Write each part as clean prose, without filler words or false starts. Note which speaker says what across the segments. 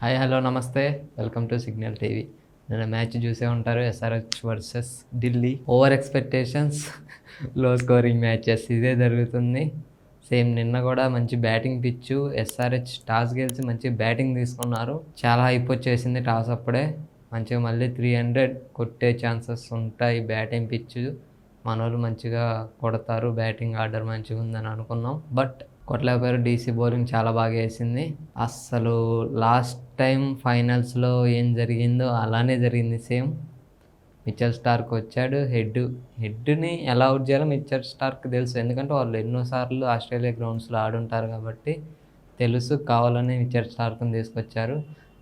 Speaker 1: Hi hello నమస్తే welcome to signal TV. నిన్న match చూసే ఉంటారు, SRH versus Delhi. Over expectations, లో స్కోరింగ్ మ్యాచెస్ ఇదే జరుగుతుంది. సేమ్ నిన్న కూడా మంచి బ్యాటింగ్ పిచ్చు. ఎస్ఆర్హెచ్ టాస్ గెలిచి మంచి బ్యాటింగ్ తీసుకున్నారు. చాలా హైప్ వచ్చేసింది టాస్ అప్పుడే. మంచిగా మళ్ళీ 300 కొట్టే ఛాన్సెస్ ఉంటాయి. బ్యాటింగ్ పిచ్చు మనోళ్ళు మంచిగా కొడతారు, బ్యాటింగ్ ఆర్డర్ మంచిగా ఉందని అనుకున్నాం. బట్ కొట్టలేకపోయారు. డీసీ బౌలింగ్ చాలా బాగా వేసింది. అస్సలు లాస్ట్ టైం ఫైనల్స్లో ఏం జరిగిందో అలానే జరిగింది సేమ్. మిచెల్ స్టార్క్ వచ్చాడు, హెడ్ని ఎలా అవుట్ చేయాలో మిచెల్ స్టార్క్ తెలుసు. ఎందుకంటే వాళ్ళు ఎన్నోసార్లు ఆస్ట్రేలియా గ్రౌండ్స్లో ఆడుంటారు కాబట్టి తెలుసు. కావాలని మిచెల్ స్టార్క్ని తీసుకొచ్చారు.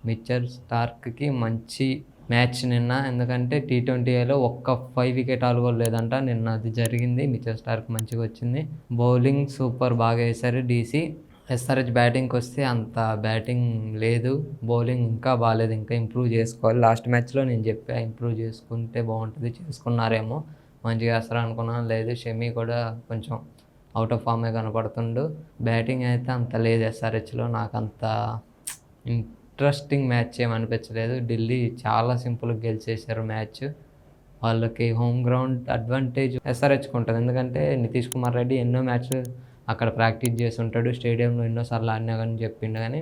Speaker 1: మిచెల్ స్టార్క్కి మంచి మ్యాచ్ నిన్న. ఎందుకంటే T20Iలో ఒక్క 5 వికెట్ కూడా లేదంట. నిన్న అది జరిగింది. మిచెల్ స్టార్క్ మంచిగా వచ్చింది. బౌలింగ్ సూపర్ బాగా వేశారు డీసీ. ఎస్ఆర్హెచ్ బ్యాటింగ్కి వస్తే అంత బ్యాటింగ్ లేదు, బౌలింగ్ ఇంకా బాగాలేదు, ఇంకా ఇంప్రూవ్ చేసుకోవాలి. లాస్ట్ మ్యాచ్లో నేను చెప్పా ఇంప్రూవ్ చేసుకుంటే బాగుంటుంది, చేసుకున్నారేమో, మంచిగా వేస్తారు అనుకున్నాను. లేదు, షమి కూడా కొంచెం అవుట్ ఆఫ్ ఫామే కనపడుతుండు. బ్యాటింగ్ అయితే అంత లేదు ఎస్ఆర్హెచ్లో. నాకు అంత ఇంట్రెస్టింగ్ మ్యాచ్ ఏమనిపించలేదు. ఢిల్లీ చాలా సింపుల్గా గెలిచేశారు మ్యాచ్. వాళ్ళకి హోమ్ గ్రౌండ్ అడ్వాంటేజ్ ఎస్ఆర్హెచ్కి ఉంటుంది. ఎందుకంటే నితీష్ కుమార్ రెడ్డి ఎన్నో మ్యాచ్లు అక్కడ ప్రాక్టీస్ చేసి ఉంటాడు, స్టేడియంలో ఎన్నోసార్లు ఆడినా కానీ చెప్పిండు. కానీ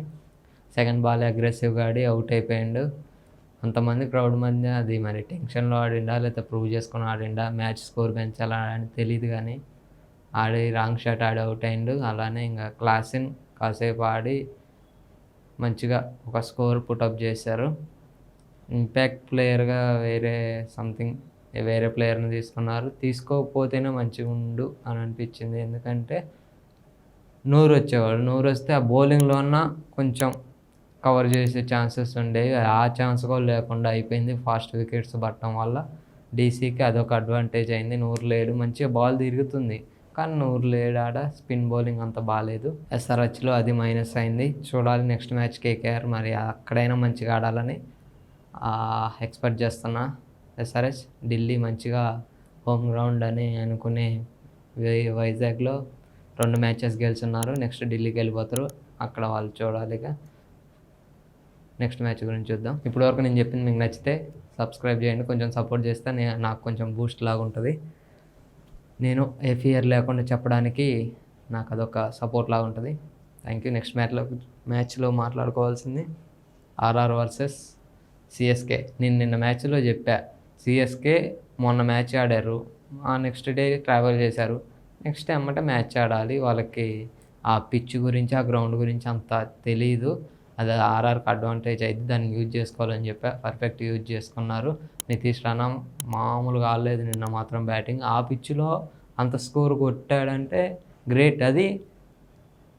Speaker 1: సెకండ్ బాల్ అగ్రెసివ్గా ఆడి అవుట్ అయిపోయిండు. అంతమంది క్రౌడ్ మధ్య అది మరి టెన్షన్లో ఆడిండా లేకపోతే ప్రూవ్ చేసుకొని ఆడిండా, మ్యాచ్ స్కోర్ పెంచాలా అని తెలియదు. కానీ ఆడి రాంగ్ షాట్ ఆడి అవుట్ అయిండు. అలానే ఇంకా క్లాసిన్ కాసేపు ఆడి మంచిగా ఒక స్కోర్ పుటప్ చేశారు. ఇంపాక్ట్ ప్లేయర్గా వేరే ప్లేయర్ని తీసుకున్నారు. తీసుకోకపోతేనే మంచిగా ఉండు అని అనిపించింది. ఎందుకంటే నూరు వచ్చేవాడు, నూరు వస్తే ఆ బౌలింగ్లో ఉన్న కొంచెం కవర్ చేసే ఛాన్సెస్ ఉండేవి. ఆ ఛాన్స్ కూడా లేకుండా అయిపోయింది. ఫాస్ట్ వికెట్స్ పట్టడం వల్ల డీసీకి అదొక అడ్వాంటేజ్ అయింది. నూరు లేడు, మంచిగా బాల్ తిరుగుతుంది కానీ నూరు లేడు. ఆడ స్పిన్ బౌలింగ్ అంత బాగాలేదు. ఎస్ఆర్హెచ్లో అది మైనస్ అయింది. చూడాలి నెక్స్ట్ మ్యాచ్ కేకేఆర్ మరి అక్కడైనా మంచిగా ఆడాలని ఎక్స్పెక్ట్ చేస్తున్నా. ఎస్ఆర్హెచ్ ఢిల్లీ మంచిగా హోమ్ గ్రౌండ్ అని అనుకునే వైజాగ్లో 2 మ్యాచెస్ గెలుచున్నారు. నెక్స్ట్ ఢిల్లీకి వెళ్ళిపోతారు. అక్కడ వాళ్ళు చూడాలిగా. నెక్స్ట్ మ్యాచ్ గురించి చూద్దాం. ఇప్పటివరకు నేను చెప్పింది మీకు నచ్చితే సబ్స్క్రైబ్ చేయండి. కొంచెం సపోర్ట్ చేస్తే నాకు కొంచెం బూస్ట్ లాగా ఉంటుంది. నేను ఏ ఫియర్ లేకుండా చెప్పడానికి నాకు అదొక సపోర్ట్ లాగా ఉంటుంది. Thank you. నెక్స్ట్ మ్యాచ్లో మాట్లాడుకోవాల్సింది ఆర్ఆర్ వర్సెస్ సిఎస్కే. నేను నిన్న మ్యాచ్లో చెప్పా, సిఎస్కే మొన్న మ్యాచ్ ఆడారు, నెక్స్ట్ డే ట్రావెల్ చేశారు, నెక్స్ట్ ఎమ్మటే మ్యాచ్ ఆడాలి. వాళ్ళకి ఆ పిచ్ గురించి, ఆ గ్రౌండ్ గురించి అంత తెలీదు. అది ఆర్ఆర్కి అడ్వాంటేజ్ అయితే దాన్ని యూజ్ చేసుకోవాలని చెప్పా. పర్ఫెక్ట్ యూజ్ చేసుకున్నారు. నితీష్ రాణా మామూలుగా ఆడలేదు నిన్న మాత్రం బ్యాటింగ్. ఆ పిచ్లో అంత స్కోర్ కొట్టాడంటే గ్రేట్. అది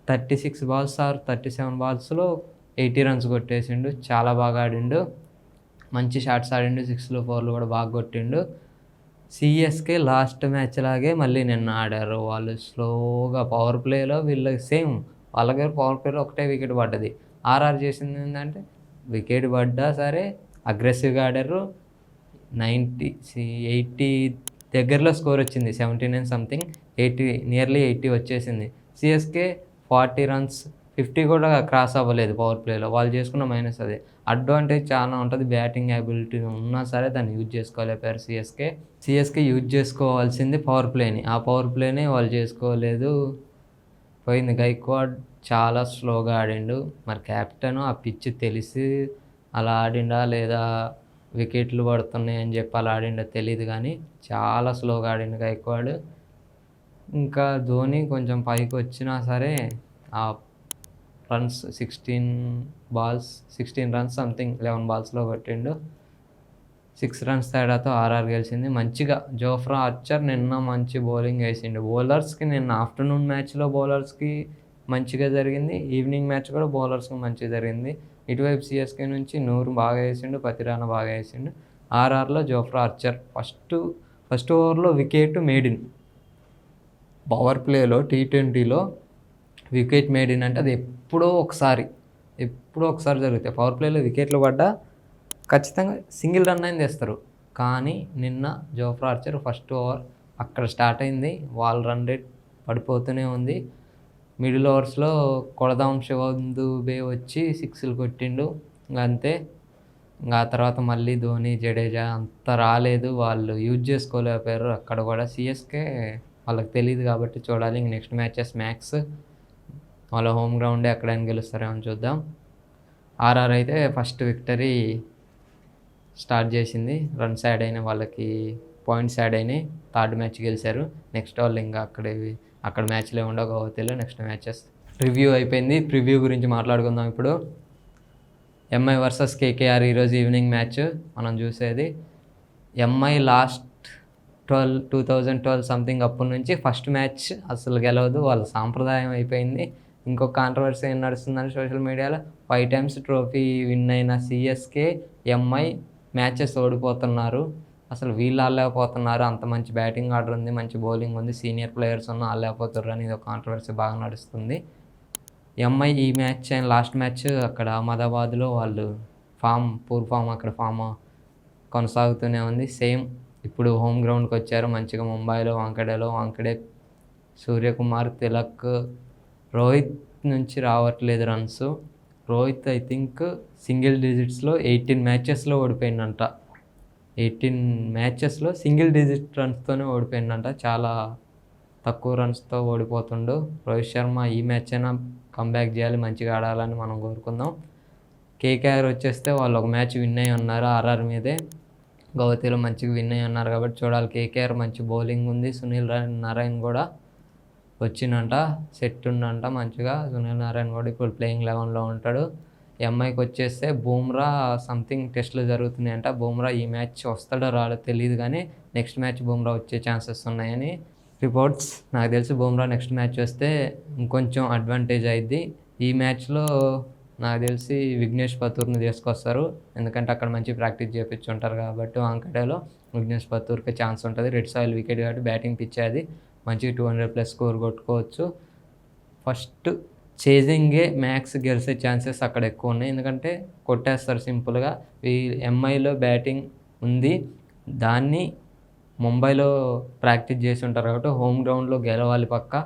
Speaker 1: 36 బాల్స్ ఆర్ 37 బాల్స్లో 80 రన్స్ కొట్టేసిండు. చాలా బాగా ఆడిండు, మంచి షాట్స్ ఆడిండు, 6లు 4లు కూడా బాగా కొట్టిండు. సిఎస్కే లాస్ట్ మ్యాచ్ లాగే మళ్ళీ నిన్న ఆడారు. వాళ్ళు స్లోగా పవర్ ప్లేలో వీళ్ళకి సేమ్ వాళ్ళ దగ్గర పవర్ ప్లేలో ఒకటే వికెట్ పడ్డది. ఆర్ఆర్ చేసింది ఏంటంటే వికెట్ పడ్డా సరే అగ్రెసివ్గా ఆడారు. 80 దగ్గరలో స్కోర్ వచ్చింది, 79 సంథింగ్, 80 నియర్లీ 80 వచ్చేసింది. సిఎస్కే 40 రన్స్ 50 కూడా క్రాస్ అవ్వలేదు పవర్ ప్లేలో. వాళ్ళు చేసుకున్న మైనస్ అదే. అడ్వాంటేజ్ చాలా ఉంటుంది. బ్యాటింగ్ అబిలిటీ ఉన్నా సరే దాన్ని యూజ్ చేసుకోలేకపోయారు సిఎస్కే యూజ్ చేసుకోవాల్సింది పవర్ ప్లేని. ఆ పవర్ ప్లేని వాళ్ళు చేసుకోలేదు, పోయింది. గైక్వాడ్ చాలా స్లోగా ఆడిండు. మరి కెప్టెన్ ఆ పిచ్ తెలిసి అలా ఆడిండా లేదా వికెట్లు పడుతున్నాయి అని చెప్పి అలా ఆడిండో తెలియదు. కానీ చాలా స్లోగా ఆడిండు గైక్వాడ్. ఇంకా ధోని కొంచెం పైకి వచ్చినా సరే ఆ రన్స్ 16 రన్స్ సంథింగ్ 11 బాల్స్లో కొట్టిండు. 6 రన్స్ తేడాతో ఆర్ఆర్ గెలిచింది. మంచిగా జోఫ్రా ఆర్చర్ నిన్న మంచి బౌలింగ్ వేసిండు. బౌలర్స్కి నిన్న ఆఫ్టర్నూన్ మ్యాచ్లో బౌలర్స్కి మంచిగా జరిగింది, ఈవినింగ్ మ్యాచ్ కూడా బౌలర్స్కి మంచిగా జరిగింది. ఇటువైపు సిఎస్కే నుంచి నూరు బాగా వేసిండు, పతిరానా బాగా వేసిండు. ఆర్ఆర్లో జోఫ్రా ఆర్చర్ ఫస్ట్ ఓవర్లో వికెట్ మేడిన్. పవర్ ప్లేలో T20లో వికెట్ మేడిన్ అంటే అది ఎప్పుడో ఒకసారి జరుగుతాయి. పవర్ ప్లేలో వికెట్లు పడ్డా ఖచ్చితంగా సింగిల్ రన్ అయినా తెస్తారు. కానీ నిన్న జోఫ్రా ఆర్చర్ ఫస్ట్ ఓవర్ అక్కడ స్టార్ట్ అయింది, వాళ్ళ రన్ రేట్ పడిపోతూనే ఉంది. మిడిల్ ఓవర్స్లో కొడదాం శివం దుబే వచ్చి 6లు కొట్టిండు. ఇంక అంతే. ఇంకా ఆ తర్వాత మళ్ళీ ధోని, జడేజా అంత రాలేదు. వాళ్ళు యూజ్ చేసుకోలేకపోయారు అక్కడ కూడా. సిఎస్కే వాళ్ళకి తెలీదు కాబట్టి చూడాలి. ఇంక నెక్స్ట్ మ్యాచెస్ మ్యాక్స్ వాళ్ళ హోమ్ గ్రౌండే, ఎక్కడైనా గెలుస్తారేమో చూద్దాం. ఆర్ఆర్ అయితే ఫస్ట్ విక్టరీ స్టార్ట్ చేసింది. రన్స్ యాడ్ అయినాయి వాళ్ళకి, పాయింట్స్ యాడ్ అయినాయి. థర్డ్ మ్యాచ్ గెలిచారు. నెక్స్ట్ వాళ్ళు ఇంకా అక్కడ మ్యాచ్లే ఉండవు గౌహతిలో. నెక్స్ట్ మ్యాచెస్ రివ్యూ అయిపోయింది. ప్రివ్యూ గురించి మాట్లాడుకుందాం ఇప్పుడు. ఎంఐ వర్సెస్ కేకేఆర్ ఈరోజు ఈవినింగ్ మ్యాచ్ మనం చూసేది. ఎంఐ లాస్ట్ 2012 సంథింగ్ అప్పటి నుంచి ఫస్ట్ మ్యాచ్ అసలు గెలవదు. వాళ్ళ సాంప్రదాయం అయిపోయింది. ఇంకొక కాంట్రవర్సీ ఏం నడుస్తుందని సోషల్ మీడియాలో, 5 times ట్రోఫీ విన్ అయిన సిఎస్కే ఎంఐ మ్యాచెస్ ఓడిపోతున్నారు. అసలు వీళ్ళు ఆడలేకపోతున్నారు. అంత మంచి బ్యాటింగ్ ఆర్డర్ ఉంది, మంచి బౌలింగ్ ఉంది, సీనియర్ ప్లేయర్స్ ఉన్న ఆడలేకపోతున్నారు అని ఇది ఒక కాంట్రవర్సీ బాగా నడుస్తుంది. ఎంఐ ఈ మ్యాచ్ అండ్ లాస్ట్ మ్యాచ్ అక్కడ అహ్మదాబాద్లో వాళ్ళు పూర్ ఫామ్ అక్కడ ఫామ్ కొనసాగుతూనే ఉంది. సేమ్ ఇప్పుడు హోమ్ గ్రౌండ్కి వచ్చారు మంచిగా. ముంబైలో వాంకడే సూర్యకుమార్, తిలక్, రోహిత్ నుంచి రావట్లేదు runs. Rohit I think single డిజిట్స్లో 18 మ్యాచెస్లో ఓడిపోయిందంట. 18 మ్యాచెస్లో సింగిల్ డిజిట్ రన్స్తోనే ఓడిపోయిందంట. చాలా తక్కువ రన్స్తో ఓడిపోతుండు. రోహిత్ శర్మ ఈ మ్యాచ్ అయినా కంబ్యాక్ చేయాలి, మంచిగా ఆడాలని మనం కోరుకుందాం. కేకేఆర్ వచ్చేస్తే వాళ్ళు ఒక మ్యాచ్ విన్ అయ్యి ఉన్నారు ఆర్ఆర్ మీదే. గౌహతిలో మంచిగా విన్ అయ్యి ఉన్నారు కాబట్టి చూడాలి. కేకేఆర్ మంచి బౌలింగ్ ఉంది. సునీల్ నారాయణ కూడా వచ్చిందంట, సెట్ ఉందంట మంచిగా. సునీల్ నారాయణ కూడా ఇప్పుడు ప్లేయింగ్ 11లో ఉంటాడు. ఎంఐకి వచ్చేస్తే బూమ్రా సంథింగ్ టెస్ట్లు జరుగుతున్నాయంట. బూమ్రా ఈ మ్యాచ్ వస్తాడో రాడో తెలియదు, కానీ నెక్స్ట్ మ్యాచ్ బూమ్రా వచ్చే ఛాన్సెస్ ఉన్నాయని రిపోర్ట్స్. నాకు తెలిసి బూమ్రా నెక్స్ట్ మ్యాచ్ వస్తే ఇంకొంచెం అడ్వాంటేజ్ అయింది. ఈ మ్యాచ్లో నాకు తెలిసి విఘ్నేష్ పతూర్ని తీసుకొస్తారు, ఎందుకంటే అక్కడ మంచి ప్రాక్టీస్ చేయించుంటారు కాబట్టి. వాంకడేలో విఘ్నేష్ పతూర్కి ఛాన్స్ ఉంటుంది. రెడ్ సాయిల్ వికెట్ కాబట్టి బ్యాటింగ్ పిచ్ అది, మంచిగా 200+ స్కోర్ కొట్టుకోవచ్చు. ఫస్ట్ చేజింగే మ్యాక్స్ గెలిచే ఛాన్సెస్ అక్కడ ఎక్కువ ఉన్నాయి, ఎందుకంటే కొట్టేస్తారు సింపుల్గా. ఈ ఎంఐలో బ్యాటింగ్ ఉంది, దాన్ని ముంబైలో ప్రాక్టీస్ చేసి ఉంటారు కాబట్టి హోమ్ గ్రౌండ్లో గెలవాలి పక్క.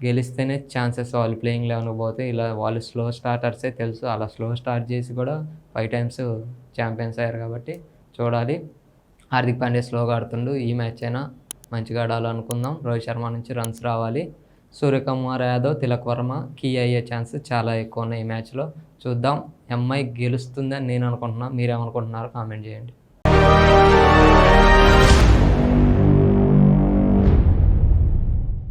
Speaker 1: గెలిస్తేనే ఛాన్సెస్ వాళ్ళు ప్లేయింగ్ 11 పోతే. ఇలా వాళ్ళు స్లో స్టార్టర్సే తెలుసు, అలా స్లో స్టార్ట్ చేసి కూడా 5 times ఛాంపియన్స్ అయ్యారు కాబట్టి చూడాలి. హార్దిక్ పాండ్యా స్లోగా ఆడుతుండు. ఈ మ్యాచ్ అయినా మంచిగా ఆడాలనుకుందాం. రోహిత్ శర్మ నుంచి రన్స్ రావాలి. సూర్యకుమార్ యాదవ్, తిలక్ వర్మ కీ అయ్యే ఛాన్సెస్ చాలా ఎక్కువ ఉన్నాయి ఈ మ్యాచ్లో. చూద్దాం. ఎంఐ గెలుస్తుందని నేను అనుకుంటున్నాను. మీరేమనుకుంటున్నారో కామెంట్ చేయండి.